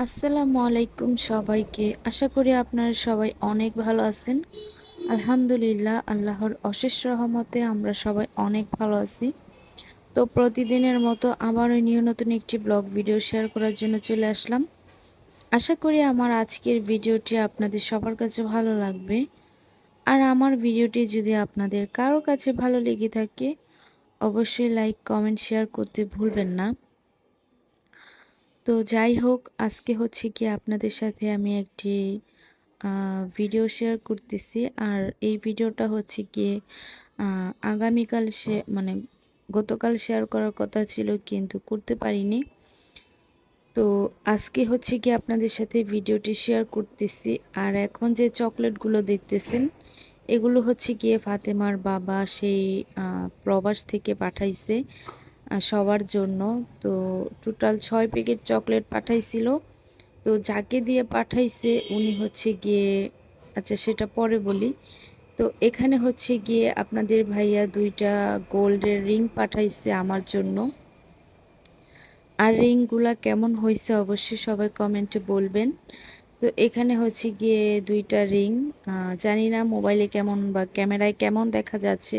আসসালামু আলাইকুম সবাইকে। আশা করি আপনারা সবাই অনেক ভালো আছেন। আলহামদুলিল্লাহ, আল্লাহর অশেষ রহমতে আমরা সবাই অনেক ভালো আছি। তো প্রতিদিনের মতো আবারও নতুন একটি ব্লগ ভিডিও শেয়ার করার জন্য চলে আসলাম। আশা করি আমার আজকের ভিডিওটি আপনাদের সবার কাছে ভালো লাগবে। আর আমার ভিডিওটি যদি আপনাদের কারো কাছে ভালো লেগে থাকে, অবশ্যই লাইক, কমেন্ট, শেয়ার করতে ভুলবেন না। তো যাই হোক, আজকে হচ্ছে গিয়ে আপনাদের সাথে আমি একটি ভিডিও শেয়ার করতেছি। আর এই ভিডিওটা হচ্ছে গিয়ে আগামীকাল মানে গতকাল শেয়ার করার কথা ছিল, কিন্তু করতে পারিনি। তো আজকে হচ্ছে গিয়ে আপনাদের সাথে ভিডিওটি শেয়ার করতেছি। আর এখন যে চকলেটগুলো দেখতেছেন, এগুলো হচ্ছে গিয়ে ফাতেমার বাবা সেই প্রবাস থেকে পাঠাইছে সবার জন্য। তো টোটাল ৬ প্যাকেট চকলেট পাঠাইছিল। তো যাকে দিয়ে পাঠাইছে উনি হচ্ছে গিয়ে, আচ্ছা সেটা পরে বলি। তো এখানে হচ্ছে গিয়ে আপনাদের ভাইয়া ২টা গোল্ডের রিং পাঠাইছে আমার জন্য। আর রিংগুলা কেমন হইছে অবশ্যই সবাই কমেন্টে বলবেন। তো এখানে হচ্ছে গিয়ে ২টা রিং, জানি না মোবাইলে কেমন বা ক্যামেরায় কেমন দেখা যাচ্ছে,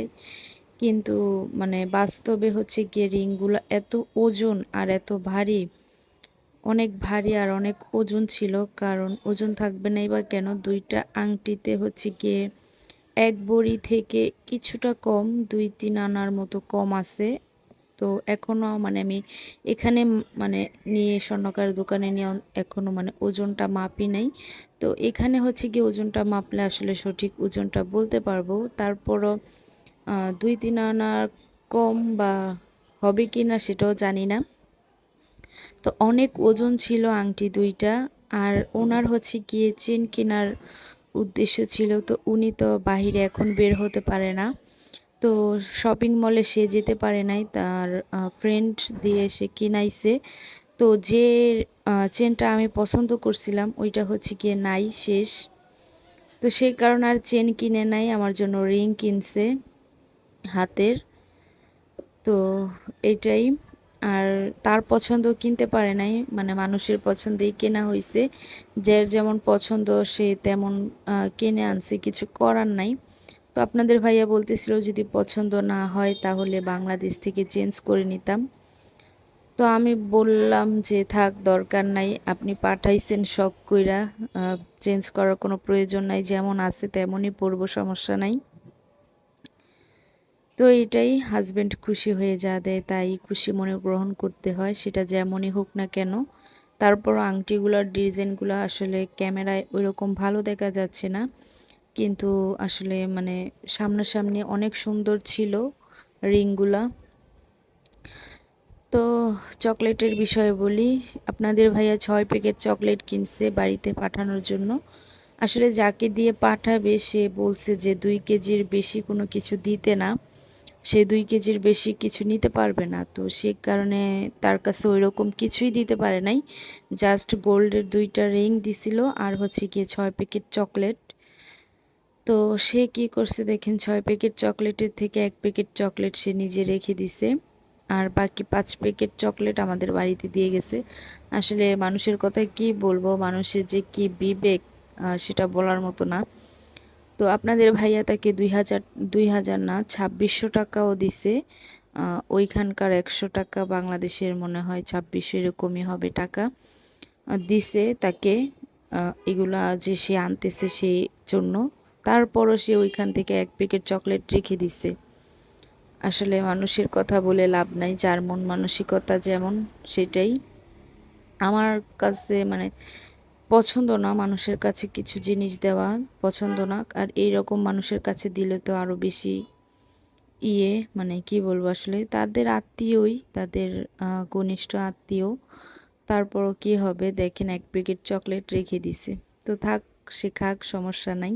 কিন্তু মানে বাস্তবে হচ্ছে গিয়ে রিংগুলো এত ওজন আর এত ভারী, অনেক ভারী আর অনেক ওজন ছিল। কারণ ওজন থাকবে নাই বা কেন, ২টা আংটিতে হচ্ছে গিয়ে ১ ভরি থেকে কিছুটা কম, ২-৩ আনার মতো কম আছে। তো এখনো মানে আমি এখানে মানে নিয়ে স্বর্ণকার দোকানে নিয়ে এখনো মানে ওজনটা মাপি নাই। তো এখানে হচ্ছে গিয়ে ওজনটা মাপলে আসলে সঠিক ওজনটা বলতে পারবো। তারপরও ২-৩ আনার কম বা হবে কিনা সেটাও জানি না। তো অনেক ওজন ছিল আংটি ২টা। আর ওনার হচ্ছে গিয়ে চেন কেনার উদ্দেশ্য ছিল। তো উনি তো বাহিরে এখন বের হতে পারে না। তো শপিং মলে সে যেতে পারে নাই, তার ফ্রেন্ড দিয়ে সে কিনাইছে। তো যে চেনটা আমি পছন্দ করছিলাম ওইটা হচ্ছে গিয়ে নাই, শেষ। তো সেই কারণে আর চেন কিনে নাই, আমার জন্য রিং কিনছে হাতের। তো এটাই। আর তার পছন্দ কিনতে পারে নাই, মানে মানুষের পছন্দেই কেনা হইছে। যার যেমন পছন্দ সে তেমন কিনে আনছে, কিছু করার নাই। তো আপনাদের ভাইয়া বলতেছিল যদি পছন্দ না হয় তাহলে বাংলাদেশ থেকে চেঞ্জ করে নিতাম। তো আমি বললাম যে থাক, দরকার নাই, আপনি পাঠাইছেন শখ কইরা, চেঞ্জ করার কোনো প্রয়োজন নাই, যেমন আছে তেমনই পরবো, সমস্যা নাই। তো এটাই, হাজবেন্ড খুশি হয়ে যা দেয় তাই খুশি মনে গ্রহণ করতে হয়, সেটা যেমনই হোক না কেন। তারপরও আংটিগুলোর ডিজাইনগুলো আসলে ক্যামেরায় ওইরকম ভালো দেখা যাচ্ছে না, কিন্তু আসলে মানে সামনাসামনি অনেক সুন্দর ছিল রিংগুলা। তো চকলেটের বিষয়ে বলি, আপনাদের ভাইয়া ৬ প্যাকেট চকলেট কিনছে বাড়িতে পাঠানোর জন্য। আসলে যাকে দিয়ে পাঠাবে সে বলছে যে ২ কেজির বেশি কোনো কিছু দিতে না, সে ২ কেজির বেশি কিছু নিতে পারবে না। তো সে কারণে তার কাছে ওইরকম কিছুই দিতে পারে নাই, জাস্ট গোল্ডের ২টা রিং দিছিল আর হচ্ছে গিয়ে ৬ প্যাকেট চকলেট। তো সে কি করছে দেখেন, ৬ প্যাকেট চকলেটের থেকে ১ প্যাকেট চকলেট সে নিজে রেখে দিছে। আর বাকি ৫ প্যাকেট চকলেট আমাদের বাড়িতে দিয়ে গেছে। আসলে মানুষের কথা কি বলবো, মানুষের যে কি বিবেক সেটা বলার মতো না। তো আপনাদের ভাইয়া তাকে ২,০০০ না ২,৬০০ টাকাও দিছে। ওইখানকার ১০০ টাকা বাংলাদেশের মনে হয় ২,৬০০ এরকমই হবে টাকা। দিছে তাকে এগুলা যে সে আনতেছে সেই জন্য। তারপরও সে ওইখান থেকে ১ প্যাকেট চকলেট রেখে দিছে। আসলে মানুষের কথা বলে লাভ নাই, যার মন মানসিকতা যেমন সেটাই। আমার কাছে মানে পছন্দ না মানুষের কাছে কিছু জিনিস দেওয়া, পছন্দ না। আর এইরকম মানুষের কাছে দিলে তো আরো বেশি মানে কি বলবো, আসলে তাদের আত্মীয়ই, তাদের ঘনিষ্ঠ আত্মীয়। তারপরও কি হবে দেখেন, ১ প্যাকেট চকলেট রেখে দিছে। তো থাক, সে খাক, সমস্যা নাই।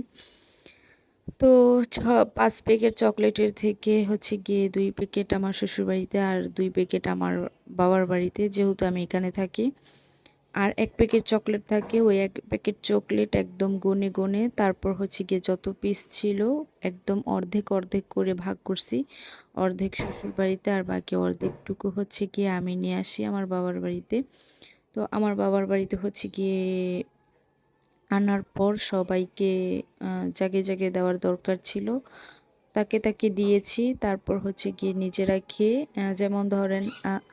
তো ৫ প্যাকেট চকলেটের থেকে হচ্ছে গিয়ে ২ প্যাকেট আমার শ্বশুরবাড়িতে আর ২ প্যাকেট আমার বাবার বাড়িতে, যেহেতু আমি এখানে থাকি। আর ১ প্যাকেট চকলেট থাকে, ওই ১ প্যাকেট চকলেট একদম গুনে গুনে তারপর হচ্ছে গিয়ে যত পিস ছিল একদম অর্ধেক অর্ধেক করে ভাগ করছি। অর্ধেক শ্বশুরবাড়িতে আর বাকি অর্ধেকটুকু হচ্ছে গিয়ে আমি নিয়ে আসি আমার বাবার বাড়িতে। তো আমার বাবার বাড়িতে হচ্ছে গিয়ে আনার পর সবাইকে জাগিয়ে জাগিয়ে দেওয়ার দরকার ছিল। তাকে তাকে দিয়েছি। তারপর হচ্ছে গিয়ে নিজেরা খেয়ে যেমন ধরেন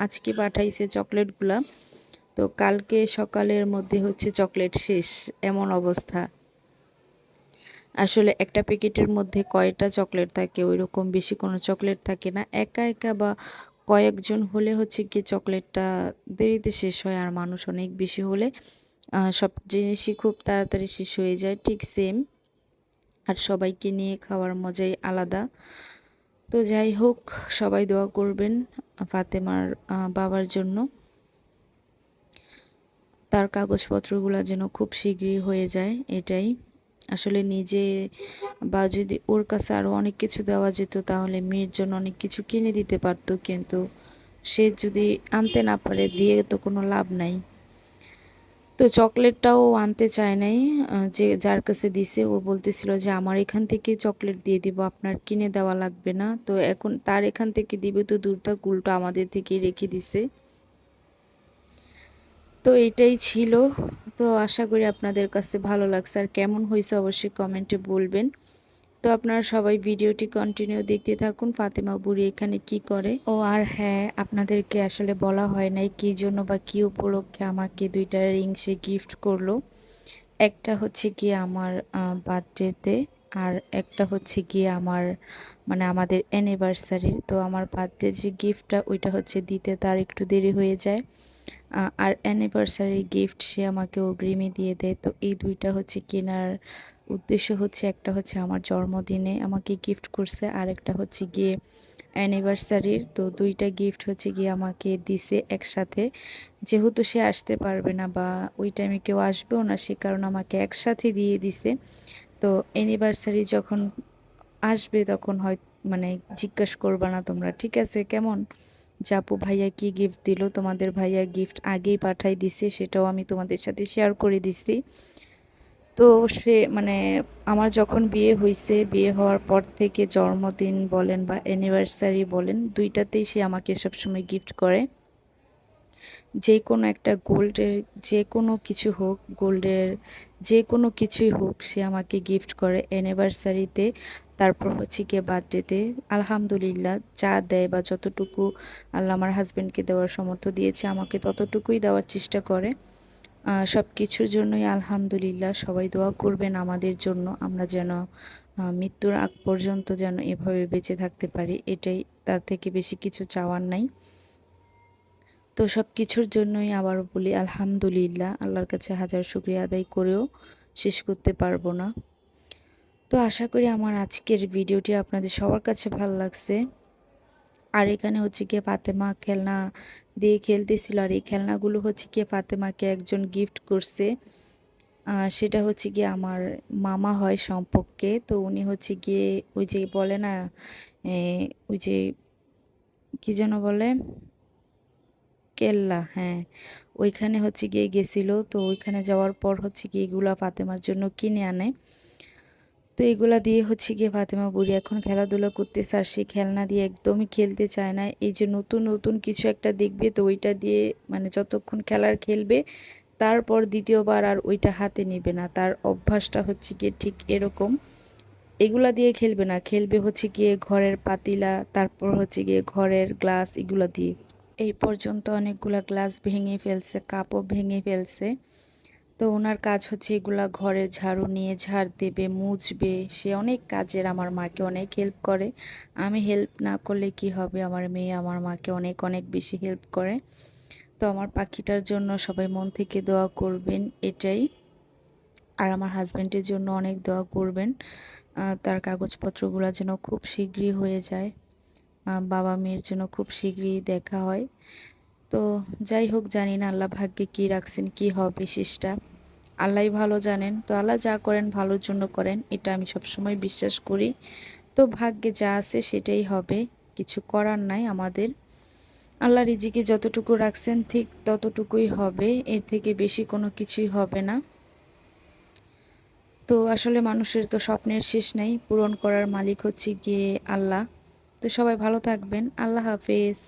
আজকে পাঠাইছে চকলেটগুলা। তো কালকে সকালের মধ্যে হচ্ছে চকলেট শেষ, এমন অবস্থা। আসলে একটা প্যাকেটের মধ্যে কয়টা চকলেট থাকে, ওইরকম বেশি কোনো চকলেট থাকে না। একা একা বা কয়েকজন হলে হচ্ছে গিয়ে চকলেটটা দেরিতে শেষ হয়, আর মানুষ অনেক বেশি হলে সব জিনিসই খুব তাড়াতাড়ি শেষ হয়ে যায়, ঠিক সেম। আর সবাইকে নিয়ে খাওয়ার মজাই আলাদা। তো যাই হোক, সবাই দোয়া করবেন ফাতেমার বাবার জন্য। তার কাগজপত্রগুলো যেন খুব শীঘ্রই হয়ে যায়, এটাই। আসলে নিজে বা যদি ওর কাছে আরও অনেক কিছু দেওয়া যেত তাহলে মেয়ের জন্য অনেক কিছু কিনে দিতে পারতো, কিন্তু সে যদি আনতে না পারে দিয়ে তো কোনো লাভ নাই। তো চকলেটটাও আনতে চায় নাই। যে যার কাছে দিছে ও বলতেছিল যে আমার এখান থেকে চকলেট দিয়ে দিব, আপনার কিনে দেওয়া লাগবে না। তো এখন তার এখান থেকে দিবে তো দূর থাক, উল্টো আমাদের থেকে রেখে দিছে। তো এটাই ছিল। তো আশা করি আপনাদের কাছে ভালো লাগছে, আর কেমন হয়েছে অবশ্যই কমেন্টে বলবেন। তো আপনারা সবাই ভিডিওটি কন্টিনিউ দেখতে থাকুন, ফাতেমা বুড়ি এখানে কি করে। ও আর হ্যাঁ, আপনাদেরকে আসলে বলা হয় নাই কি জন্য বা কি উপলক্ষে আমাকে দুইটা রিং সে গিফট করলো। একটা হচ্ছে গিয়ে আমার বার্থডেতে, আর একটা হচ্ছে গিয়ে আমার মানে আমাদের অ্যানিভার্সারি। তো আমার বার্থডে যে গিফটটা ওইটা হচ্ছে দিতে তার একটু দেরি হয়ে যায়, আর অ্যানিভার্সারি গিফট সে আমাকে অগ্রিমে দিয়ে দেয়। তো এই দুইটা হচ্ছে কেনার উদ্দেশ্য হচ্ছে, একটা হচ্ছে আমার জন্মদিনে আমাকে গিফট করছে, আর একটা হচ্ছে গিয়ে অ্যানিভার্সারির। তো দুইটা গিফট হচ্ছে গিয়ে আমাকে দিছে একসাথে, যেহেতু সে আসতে পারবে না বা ওই টাইমে কেউ আসবেও না, সে কারণে আমাকে একসাথে দিয়ে দিছে। তো অ্যানিভার্সারি যখন আসবে তখন হয় মানে জিজ্ঞাসা করবা না তোমরা, ঠিক আছে কেমন, যে আপু ভাইয়া কি গিফট দিল, তোমাদের ভাইয়া গিফট আগেই পাঠাই দিছে, সেটাও আমি তোমাদের সাথে শেয়ার করে দিছি। তো সে মানে আমার যখন বিয়ে হয়েছে, বিয়ে হওয়ার পর থেকে জন্মদিন বলেন বা অ্যানিভার্সারি বলেন, দুইটাতেই সে আমাকে সবসময় গিফট করে। যে কোনো একটা গোল্ডের যে কোনো কিছু হোক, গোল্ডের যে কোনো কিছুই হোক, সে আমাকে গিফট করে অ্যানিভার্সারিতে, তারপর হচ্ছে গিয়ে বার্থডেতে। আলহামদুলিল্লাহ, যা দেয় বা যতটুকু আল্লাহ আমার হাজব্যান্ডকে দেওয়ার সামর্থ্য দিয়েছে আমাকে ততটুকুই দেওয়ার চেষ্টা করে। সব কিছুর জন্যই আলহামদুলিল্লাহ। সবাই দোয়া করবেন আমাদের জন্য, আমরা যেন মৃত্যুর আগ পর্যন্ত যেন এভাবে বেঁচে থাকতে পারি, এটাই, তার থেকে বেশি কিছু চাওয়ার নাই। তো সব কিছুর জন্যই আবারও বলি আলহামদুলিল্লাহ, আল্লাহর কাছে হাজার শুকরিয়া আদায় করেও শেষ করতে পারবো না। তো আশা করি আমার আজকের ভিডিওটি আপনাদের সবার কাছে ভালো লাগছে। আর এখানে হচ্ছে গিয়ে ফাতেমা খেলনা দিয়ে খেলতেছিল, আর এই খেলনাগুলো হচ্ছে গিয়ে ফাতেমাকে একজন গিফট করছে। সেটা হচ্ছে গিয়ে আমার মামা হয় সম্পর্কে। তো উনি হচ্ছে গিয়ে ওই যে বলে না, এ, ওই যে কি যেন বলে, কেল্লা, হ্যাঁ, ওইখানে হচ্ছে গিয়ে গেছিল। তো ওইখানে যাওয়ার পর হচ্ছে গিয়ে এগুলা ফাতেমার জন্য কিনে আনে। তো এগুলা দিয়ে হচ্ছে গিয়ে ফাতেমা বুড়ি এখন খেলাধুলা করতেছে, আর সে খেলনা দিয়ে একদমই খেলতে চায় না। এই যে নতুন নতুন কিছু একটা দেখবে, তো ওইটা দিয়ে মানে যতক্ষণ খেলার খেলবে, তারপর দ্বিতীয়বার আর ওইটা হাতে নেবে না। তার অভ্যাসটা হচ্ছে গিয়ে ঠিক এরকম। এগুলা দিয়ে খেলবে না, খেলবে হচ্ছে গিয়ে ঘরের পাতিলা, তারপর হচ্ছে গিয়ে ঘরের গ্লাস, এগুলা দিয়ে। এই পর্যন্ত অনেকগুলা গ্লাস ভেঙে ফেলছে, কাপও ভেঙে ফেলছে। তো ওনার কাজ হচ্ছে এগুলা ঘরের ঝাড়ু নিয়ে ঝাড় দেবে, মুছবে। সে অনেক কাজের, আমার মাকে অনেক হেল্প করে। আমি হেল্প না করলে কি হবে, আমার মেয়ে আমার মাকে অনেক অনেক বেশি হেল্প করে। তো আমার পাখিটার জন্য সবাই মন থেকে দোয়া করবেন, এটাই। আর আমার হাজব্যান্ডের জন্য অনেক দোয়া করবেন, তার কাগজপত্রগুলো যেন খুব শীঘ্রই হয়ে যায়, বাবা মেয়ের জন্য খুব শীঘ্রই দেখা হয়। তো যাই হোক, জানি না আল্লাহ ভাগ্যে কি রাখছেন, কি হবে শেষটা, আল্লাহই ভালো জানেন। তো আল্লাহ যা করেন ভালোর জন্য করেন, এটা আমি সবসময় বিশ্বাস করি। তো ভাগ্যে যা আছে সেটাই হবে, কিছু করার নাই আমাদের। আল্লাহ রিজিকে যতটুকু রাখছেন ঠিক ততটুকুই হবে, এর থেকে বেশি কোনো কিছুই হবে না। তো আসলে মানুষের তো স্বপ্নের শেষ নাই, পূরণ করার মালিক হচ্ছে গিয়ে আল্লাহ। তো সবাই ভালো থাকবেন, আল্লাহ হাফেজ।